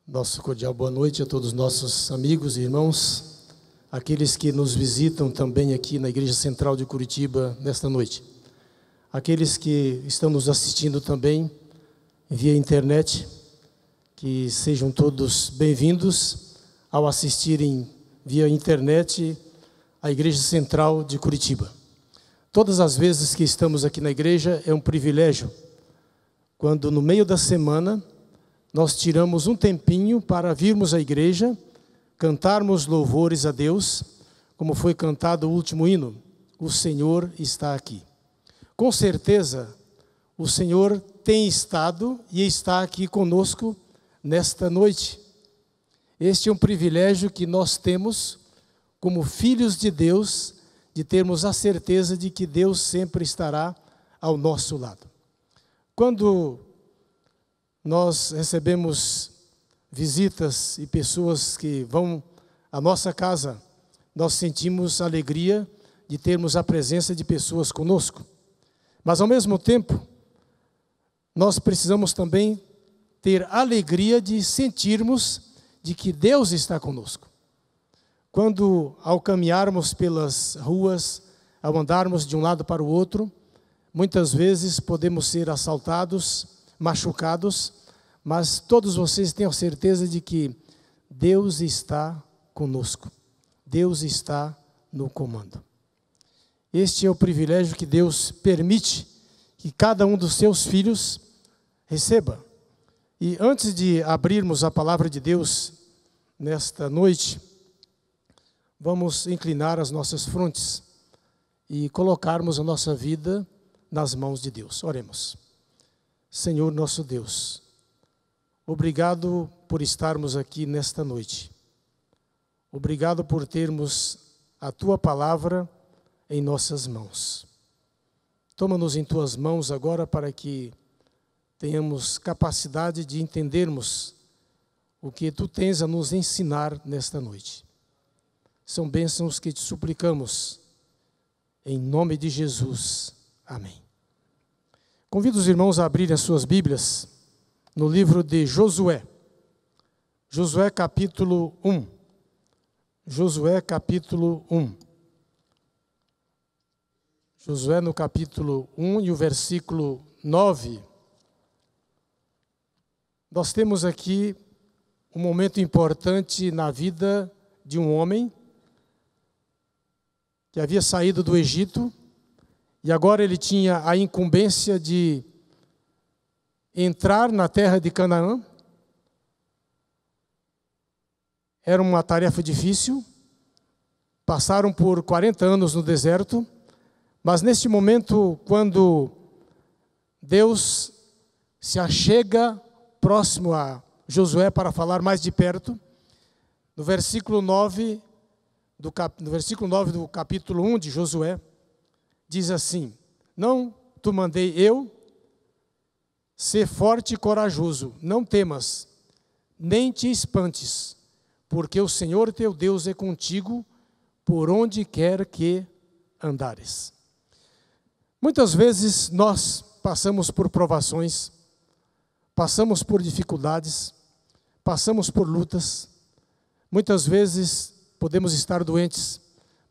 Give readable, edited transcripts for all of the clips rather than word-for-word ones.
Nosso cordial boa noite a todos os nossos amigos e irmãos, aqueles que nos visitam também aqui na Igreja Central de Curitiba nesta noite, aqueles que estão nos assistindo também via internet, que sejam todos bem-vindos ao assistirem via internet a Igreja Central de Curitiba. Todas as vezes que estamos aqui na igreja é um privilégio, quando no meio da semana nós tiramos um tempinho para virmos à igreja, cantarmos louvores a Deus, como foi cantado o último hino, o Senhor está aqui. Com certeza, o Senhor tem estado e está aqui conosco nesta noite. Este é um privilégio que nós temos, como filhos de Deus, de termos a certeza de que Deus sempre estará ao nosso lado. Quando nós recebemos visitas e pessoas que vão à nossa casa, nós sentimos alegria de termos a presença de pessoas conosco. Mas, ao mesmo tempo, nós precisamos também ter alegria de sentirmos de que Deus está conosco. Quando, ao caminharmos pelas ruas, ao andarmos de um lado para o outro, muitas vezes podemos ser assaltados, machucados, mas todos vocês tenham certeza de que Deus está conosco. Deus está no comando. Este é o privilégio que Deus permite que cada um dos seus filhos receba. E antes de abrirmos a palavra de Deus nesta noite, vamos inclinar as nossas frontes e colocarmos a nossa vida nas mãos de Deus. Oremos. Senhor nosso Deus, obrigado por estarmos aqui nesta noite. Obrigado por termos a Tua palavra em nossas mãos. Toma-nos em Tuas mãos agora para que tenhamos capacidade de entendermos o que Tu tens a nos ensinar nesta noite. São bênçãos que te suplicamos, em nome de Jesus. Amém. Convido os irmãos a abrirem as suas Bíblias no livro de Josué. Josué capítulo 1. Josué capítulo 1. Josué no capítulo 1 e o versículo 9. Nós temos aqui um momento importante na vida de um homem que havia saído do Egito e agora ele tinha a incumbência de entrar na terra de Canaã. Era uma tarefa difícil, passaram por 40 anos no deserto, mas neste momento, quando Deus se achega próximo a Josué para falar mais de perto, no versículo 9 do capítulo 1 de Josué, diz assim: não te mandei eu, ser forte e corajoso, não temas, nem te espantes, porque o Senhor teu Deus é contigo, por onde quer que andares. Muitas vezes nós passamos por provações, passamos por dificuldades, passamos por lutas, muitas vezes podemos estar doentes,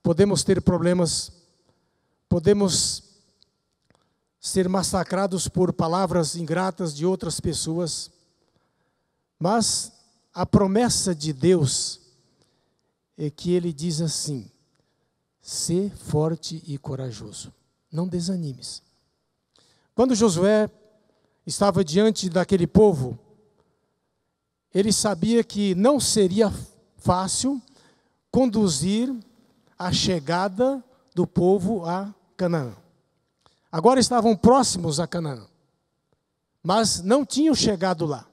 podemos ter problemas, podemos ser massacrados por palavras ingratas de outras pessoas, mas a promessa de Deus é que Ele diz assim: sê forte e corajoso, não desanimes. Quando Josué estava diante daquele povo, ele sabia que não seria fácil conduzir a chegada do povo a Canaã. Agora estavam próximos a Canaã, mas não tinham chegado lá.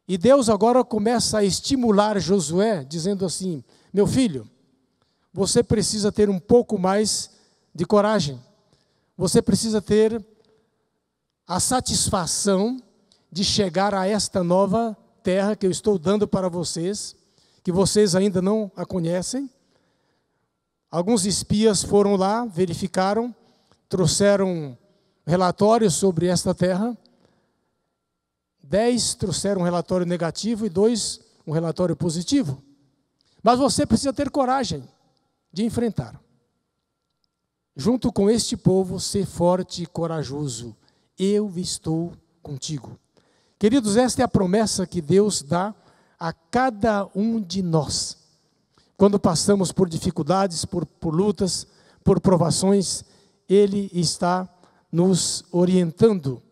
E Deus agora começa a estimular Josué, dizendo assim: meu filho, você precisa ter um pouco mais de coragem. Você precisa ter a satisfação de chegar a esta nova terra que eu estou dando para vocês, que vocês ainda não a conhecem. Alguns espias foram lá, verificaram, trouxeram relatórios sobre esta terra. 10 trouxeram um relatório negativo e 2 um relatório positivo. Mas você precisa ter coragem de enfrentar. Junto com este povo, ser forte e corajoso. Eu estou contigo. Queridos, esta é a promessa que Deus dá a cada um de nós. Quando passamos por dificuldades, por lutas, por provações, Ele está nos orientando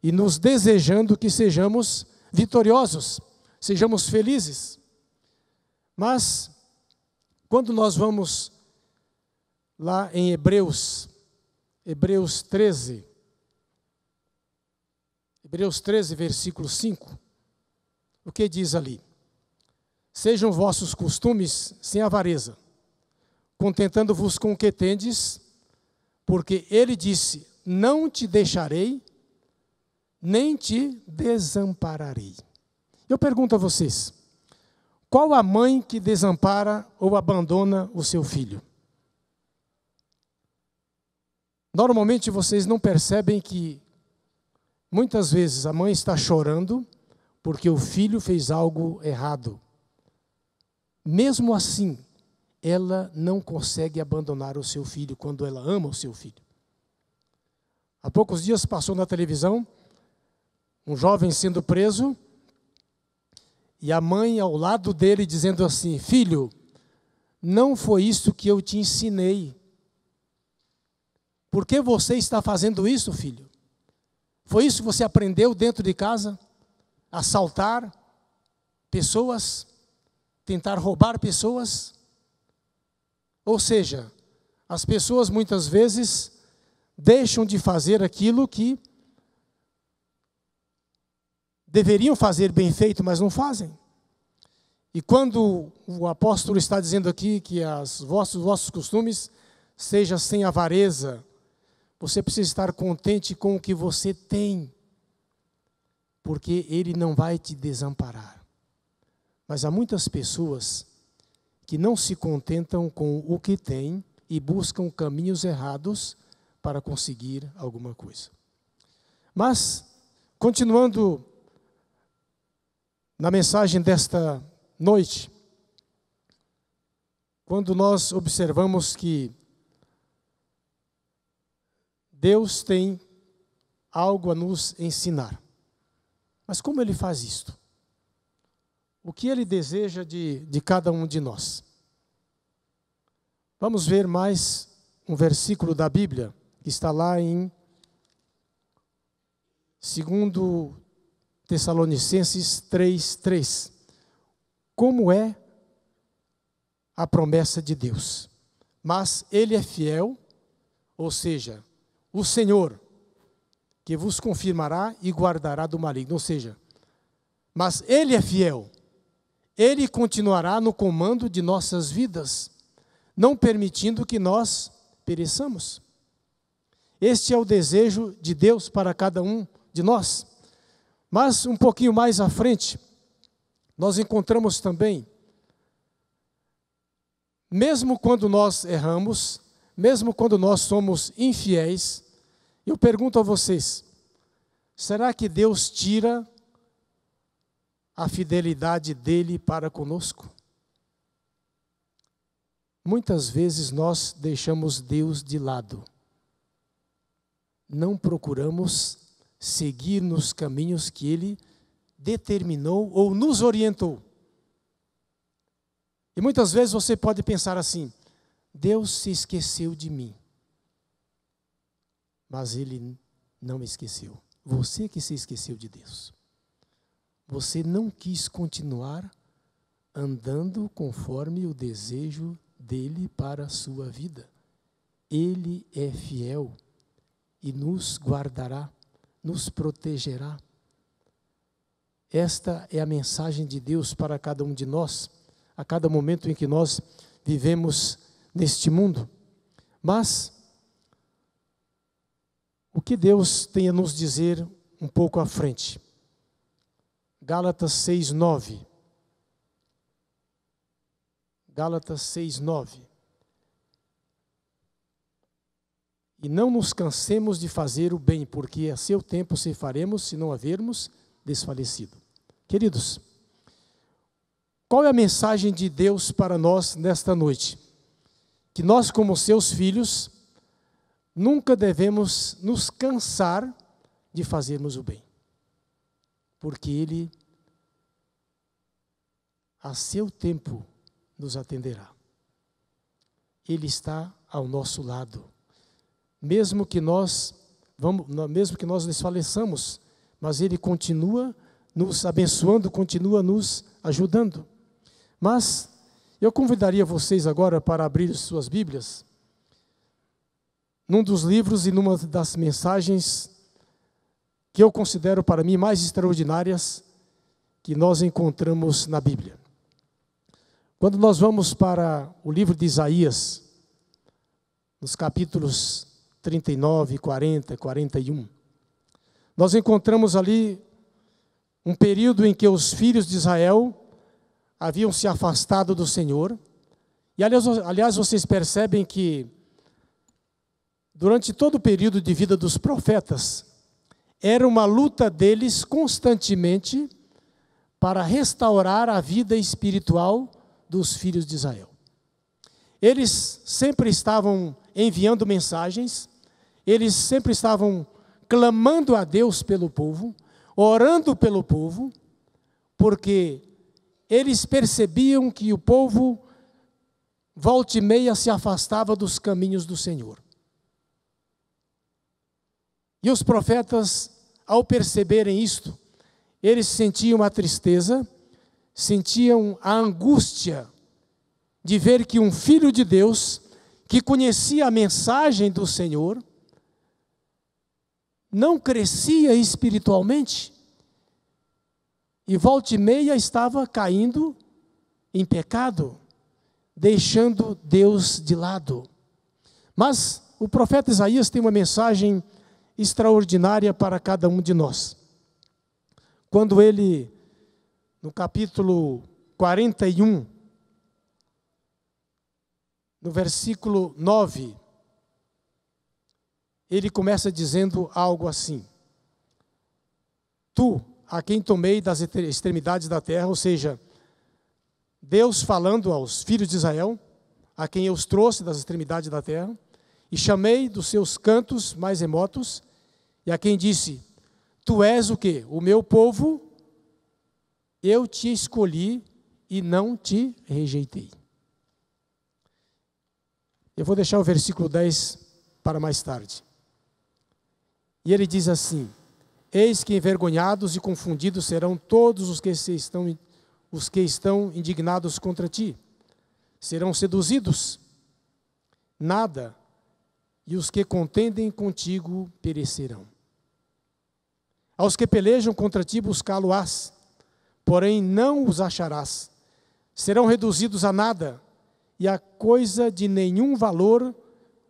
e nos desejando que sejamos vitoriosos, sejamos felizes. Mas, quando nós vamos lá em Hebreus 13, versículo 5, o que diz ali? Sejam vossos costumes sem avareza, contentando-vos com o que tendes, porque ele disse, não te deixarei, nem te desampararei. Eu pergunto a vocês, qual a mãe que desampara ou abandona o seu filho? Normalmente vocês não percebem que muitas vezes a mãe está chorando porque o filho fez algo errado. Mesmo assim, ela não consegue abandonar o seu filho quando ela ama o seu filho. Há poucos dias passou na televisão um jovem sendo preso e a mãe ao lado dele dizendo assim, filho, não foi isso que eu te ensinei. Por que você está fazendo isso, filho? Foi isso que você aprendeu dentro de casa? Assaltar pessoas? Tentar roubar pessoas? Ou seja, as pessoas muitas vezes deixam de fazer aquilo que deveriam fazer bem feito, mas não fazem. E quando o apóstolo está dizendo aqui que os vossos costumes sejam sem avareza, você precisa estar contente com o que você tem, porque Ele não vai te desamparar. Mas há muitas pessoas que não se contentam com o que têm e buscam caminhos errados para conseguir alguma coisa. Mas, continuando na mensagem desta noite, quando nós observamos que Deus tem algo a nos ensinar. Mas como Ele faz isto? O que Ele deseja de cada um de nós? Vamos ver mais um versículo da Bíblia, que está lá em 2 Tessalonicenses 3:3. Como é a promessa de Deus? Mas Ele é fiel, ou seja, o Senhor, que vos confirmará e guardará do maligno. Ou seja, mas Ele é fiel. Ele continuará no comando de nossas vidas, não permitindo que nós pereçamos. Este é o desejo de Deus para cada um de nós. Mas um pouquinho mais à frente, nós encontramos também, mesmo quando nós erramos, mesmo quando nós somos infiéis, eu pergunto a vocês, será que Deus tira a fidelidade dele para conosco? Muitas vezes nós deixamos Deus de lado. Não procuramos seguir nos caminhos que Ele determinou ou nos orientou. E muitas vezes você pode pensar assim, Deus se esqueceu de mim. Mas Ele não me esqueceu. Você que se esqueceu de Deus. Você não quis continuar andando conforme o desejo dele para a sua vida. Ele é fiel e nos guardará, nos protegerá. Esta é a mensagem de Deus para cada um de nós, a cada momento em que nós vivemos neste mundo. Mas o que Deus tem a nos dizer um pouco à frente? Gálatas 6:9. Gálatas 6:9. E não nos cansemos de fazer o bem, porque a seu tempo ceifaremos, se não havermos desfalecido. Queridos, qual é a mensagem de Deus para nós nesta noite? Que nós, como seus filhos, nunca devemos nos cansar de fazermos o bem. Porque Ele, a seu tempo, nos atenderá. Ele está ao nosso lado. Mesmo que nós desfaleçamos, mas Ele continua nos abençoando, continua nos ajudando. Mas eu convidaria vocês agora para abrir suas Bíblias num dos livros e numa das mensagens que eu considero para mim mais extraordinárias que nós encontramos na Bíblia. Quando nós vamos para o livro de Isaías, nos capítulos 39, 40, 41, nós encontramos ali um período em que os filhos de Israel haviam se afastado do Senhor. E aliás, vocês percebem que durante todo o período de vida dos profetas, era uma luta deles constantemente para restaurar a vida espiritual dos filhos de Israel. Eles sempre estavam enviando mensagens, eles sempre estavam clamando a Deus pelo povo, orando pelo povo, porque eles percebiam que o povo, volta e meia, se afastava dos caminhos do Senhor. E os profetas, ao perceberem isto, eles sentiam a tristeza, sentiam a angústia de ver que um filho de Deus, que conhecia a mensagem do Senhor, não crescia espiritualmente, e volta e meia estava caindo em pecado, deixando Deus de lado. Mas o profeta Isaías tem uma mensagem extraordinária para cada um de nós. Quando ele, no capítulo 41, no versículo 9, ele começa dizendo algo assim: Tu, a quem tomei das extremidades da terra, ou seja, Deus falando aos filhos de Israel, a quem eu os trouxe das extremidades da terra, e chamei dos seus cantos mais remotos, e a quem disse: Tu és o quê? O meu povo, eu te escolhi e não te rejeitei. Eu vou deixar o versículo 10 para mais tarde. E ele diz assim: Eis que envergonhados e confundidos serão todos os que estão indignados contra ti. Serão seduzidos, nada, e os que contendem contigo perecerão. Aos que pelejam contra ti buscá-lo-ás, porém não os acharás. Serão reduzidos a nada, e a coisa de nenhum valor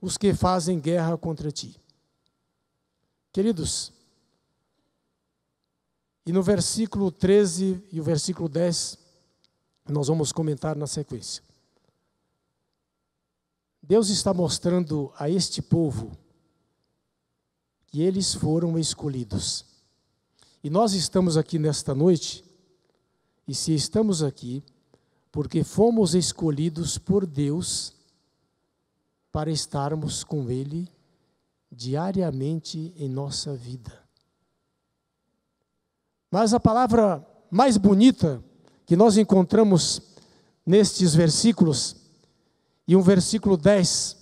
os que fazem guerra contra ti. Queridos, e no versículo 13 e o versículo 10, nós vamos comentar na sequência. Deus está mostrando a este povo que eles foram escolhidos. E nós estamos aqui nesta noite, e se estamos aqui, porque fomos escolhidos por Deus para estarmos com Ele diariamente em nossa vida. Mas a palavra mais bonita que nós encontramos nestes versículos, e um versículo 10,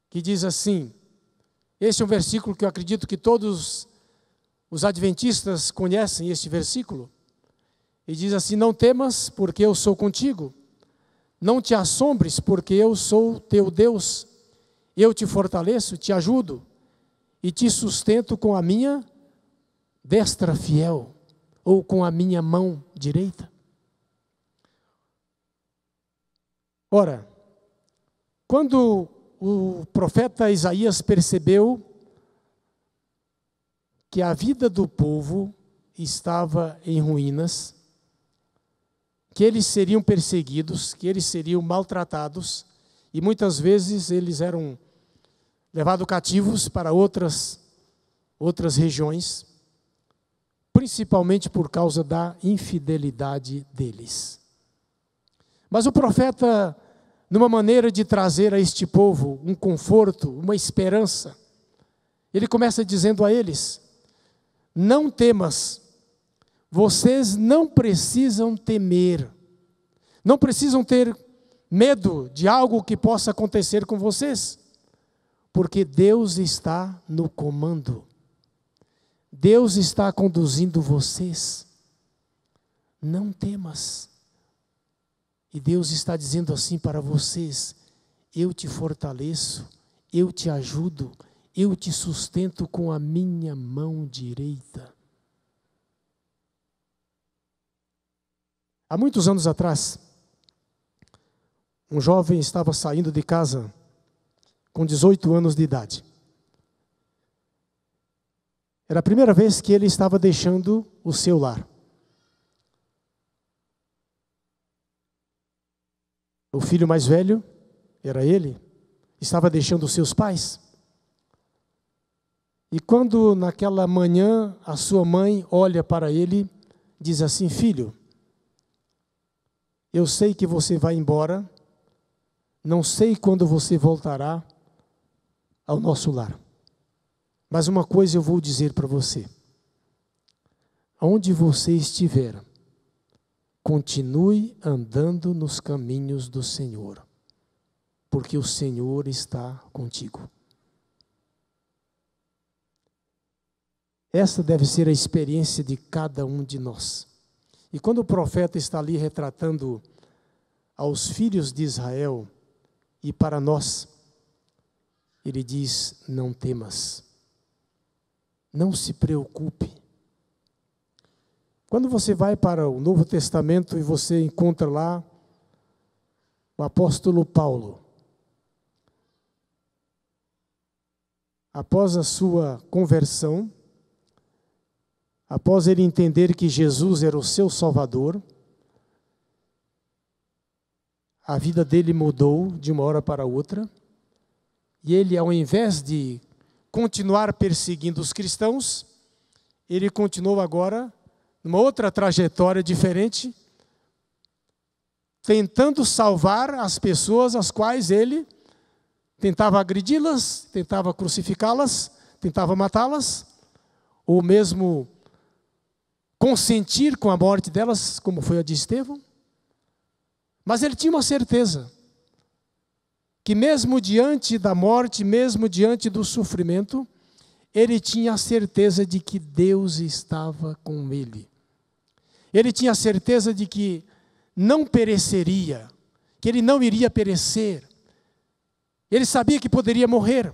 que diz assim, esse é um versículo que eu acredito que todos os adventistas conhecem este versículo, e diz assim: Não temas, porque eu sou contigo, não te assombres, porque eu sou teu Deus, eu te fortaleço, te ajudo, e te sustento com a minha destra fiel, ou com a minha mão direita. Ora, quando o profeta Isaías percebeu que a vida do povo estava em ruínas, que eles seriam perseguidos, que eles seriam maltratados, e muitas vezes eles eram levados cativos para outras regiões. principalmente por causa da infidelidade deles. Mas o profeta, numa maneira de trazer a este povo um conforto, uma esperança, ele começa dizendo a eles: não temas, vocês não precisam temer, não precisam ter medo de algo que possa acontecer com vocês, porque Deus está no comando. Deus está conduzindo vocês. Não temas. E Deus está dizendo assim para vocês: eu te fortaleço, eu te ajudo, eu te sustento com a minha mão direita. Há muitos anos atrás, um jovem estava saindo de casa com 18 anos de idade. Era a primeira vez que ele estava deixando o seu lar. O filho mais velho, era ele, estava deixando os seus pais. E quando naquela manhã a sua mãe olha para ele, diz assim: filho, eu sei que você vai embora, não sei quando você voltará ao nosso lar. Mas uma coisa eu vou dizer para você: aonde você estiver, continue andando nos caminhos do Senhor, porque o Senhor está contigo. Essa deve ser a experiência de cada um de nós. E quando o profeta está ali retratando aos filhos de Israel e para nós, ele diz: não temas. Não se preocupe. Quando você vai para o Novo Testamento e você encontra lá o apóstolo Paulo, após a sua conversão, após ele entender que Jesus era o seu Salvador, a vida dele mudou de uma hora para outra, e ele, ao invés de continuar perseguindo os cristãos, ele continuou agora numa outra trajetória diferente, tentando salvar as pessoas às quais ele tentava agredi-las, tentava crucificá-las, tentava matá-las, ou mesmo consentir com a morte delas, como foi a de Estevão. Mas ele tinha uma certeza, que mesmo diante da morte, mesmo diante do sofrimento, ele tinha a certeza de que Deus estava com ele. Ele tinha a certeza de que não pereceria, que ele não iria perecer. Ele sabia que poderia morrer,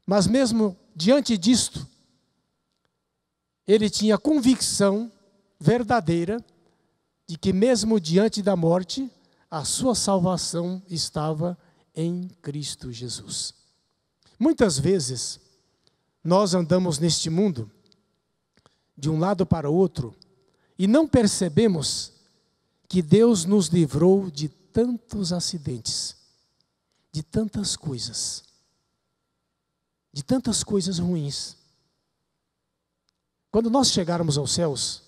mas mesmo diante disto, ele tinha a convicção verdadeira de que mesmo diante da morte, a sua salvação estava em Cristo Jesus. Muitas vezes, nós andamos neste mundo, de um lado para o outro, e não percebemos que Deus nos livrou de tantos acidentes, de tantas coisas ruins. Quando nós chegarmos aos céus,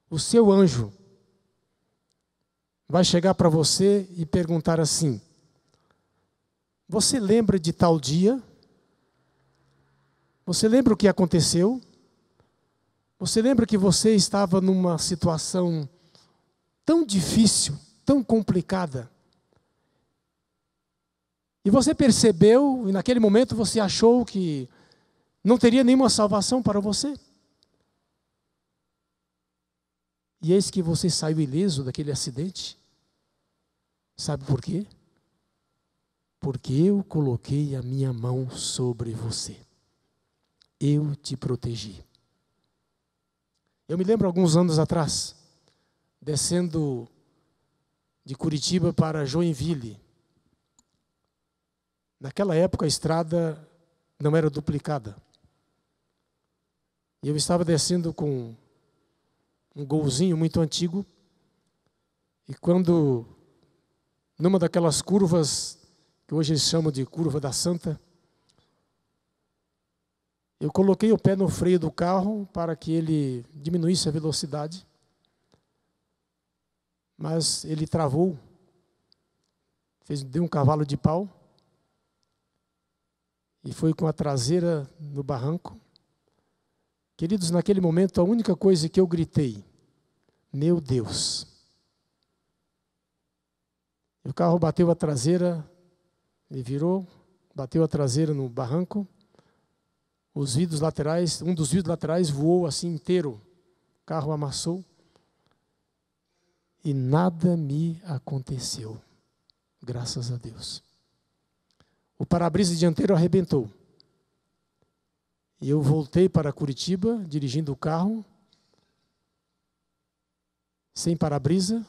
o seu anjo vai chegar para você e perguntar assim: você lembra de tal dia? Você lembra o que aconteceu? Você lembra que você estava numa situação tão difícil, tão complicada? E você percebeu, e naquele momento você achou que não teria nenhuma salvação para você? E eis que você saiu ileso daquele acidente. Sabe por quê? Porque eu coloquei a minha mão sobre você. Eu te protegi. Eu me lembro alguns anos atrás, descendo de Curitiba para Joinville. Naquela época a estrada não era duplicada. E eu estava descendo com um golzinho muito antigo. E quando, numa daquelas curvas, que hoje eles chamam de curva da Santa, Eu coloquei o pé no freio do carro para que ele diminuísse a velocidade, mas ele travou, deu um cavalo de pau e foi com a traseira no barranco. Queridos, naquele momento a única coisa que eu gritei: meu Deus! O carro bateu a traseira, ele virou, bateu a traseira no barranco. Os vidros laterais, um dos vidros laterais voou assim inteiro. O carro amassou. E nada me aconteceu. Graças a Deus. O para-brisa dianteiro arrebentou. E eu voltei para Curitiba, dirigindo o carro, sem para-brisa.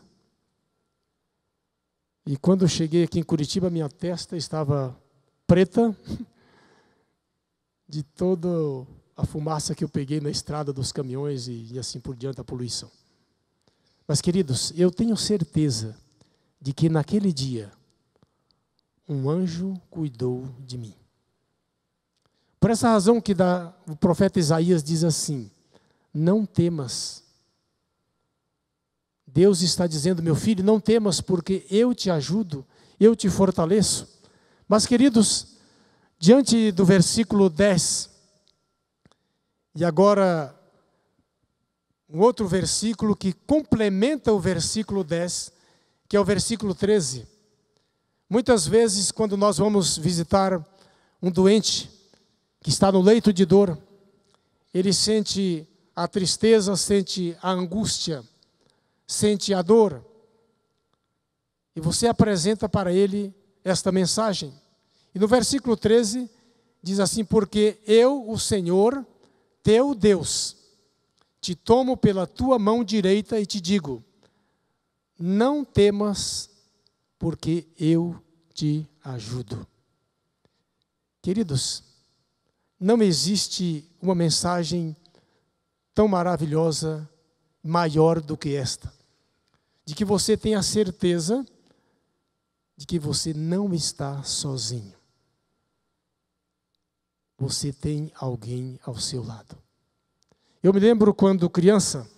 E quando eu cheguei aqui em Curitiba, minha testa estava preta, de toda a fumaça que eu peguei na estrada dos caminhões e assim por diante, a poluição. Mas, queridos, eu tenho certeza de que naquele dia um anjo cuidou de mim. Por essa razão que o profeta Isaías diz assim: não temas. Deus está dizendo: meu filho, não temas, porque eu te ajudo, eu te fortaleço. Mas, queridos, diante do versículo 10, e agora um outro versículo que complementa o versículo 10, que é o versículo 13. Muitas vezes, quando nós vamos visitar um doente que está no leito de dor, ele sente a tristeza, sente a angústia, sente a dor. E você apresenta para ele esta mensagem. E no versículo 13 diz assim: porque eu, o Senhor, teu Deus, te tomo pela tua mão direita e te digo: não temas, porque eu te ajudo. Queridos, não existe uma mensagem tão maravilhosa, maior do que esta, de que você tenha certeza de que você não está sozinho. Você tem alguém ao seu lado. Eu me lembro quando criança,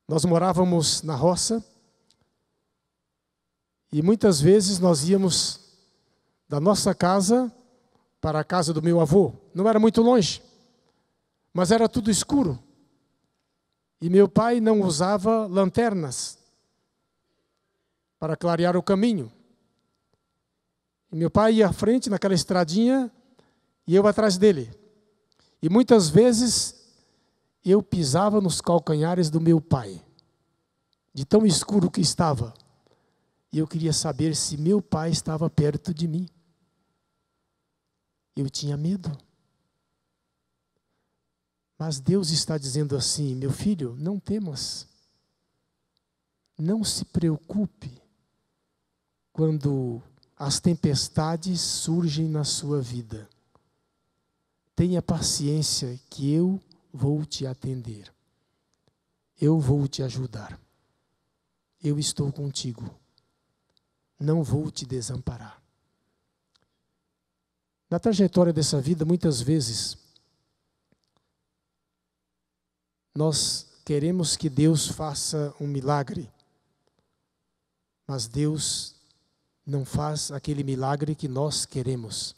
nós morávamos na roça e muitas vezes nós íamos da nossa casa para a casa do meu avô. Não era muito longe, mas era tudo escuro. E meu pai não usava lanternas para clarear o caminho. E meu pai ia à frente naquela estradinha e eu atrás dele. E muitas vezes eu pisava nos calcanhares do meu pai, de tão escuro que estava. E eu queria saber se meu pai estava perto de mim. Eu tinha medo. Mas Deus está dizendo assim: meu filho, não temas. Não se preocupe quando as tempestades surgem na sua vida. Tenha paciência que eu vou te atender. Eu vou te ajudar. Eu estou contigo. Não vou te desamparar. Na trajetória dessa vida, muitas vezes, nós queremos que Deus faça um milagre, mas Deus não faz aquele milagre que nós queremos.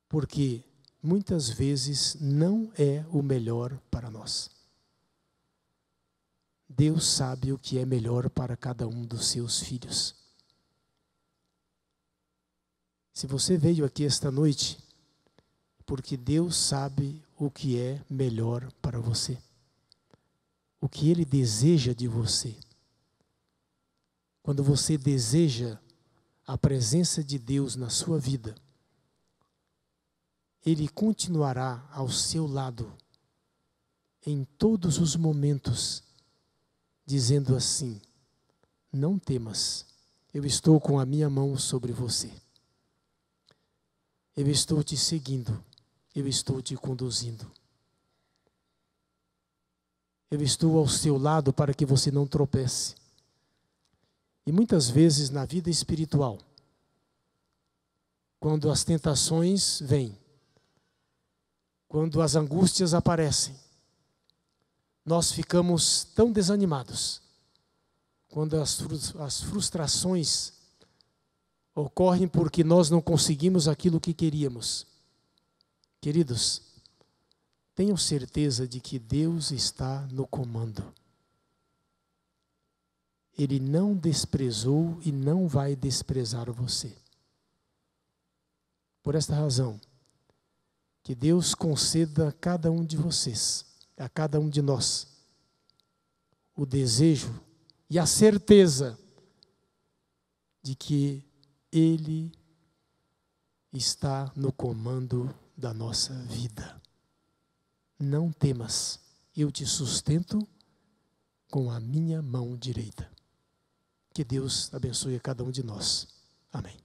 Porque muitas vezes não é o melhor para nós. Deus sabe o que é melhor para cada um dos seus filhos. Se você veio aqui esta noite, porque Deus sabe o que é melhor para você. O que Ele deseja de você. Quando você deseja a presença de Deus na sua vida, Ele continuará ao seu lado em todos os momentos, dizendo assim: não temas, eu estou com a minha mão sobre você. Eu estou te seguindo, eu estou te conduzindo. Eu estou ao seu lado para que você não tropece. E muitas vezes na vida espiritual, quando as tentações vêm, quando as angústias aparecem, nós ficamos tão desanimados, quando as frustrações ocorrem porque nós não conseguimos aquilo que queríamos. Queridos, tenham certeza de que Deus está no comando. Ele não desprezou e não vai desprezar você. Por esta razão, que Deus conceda a cada um de vocês, a cada um de nós, o desejo e a certeza de que Ele está no comando da nossa vida. Não temas, eu te sustento com a minha mão direita. Que Deus abençoe a cada um de nós. Amém.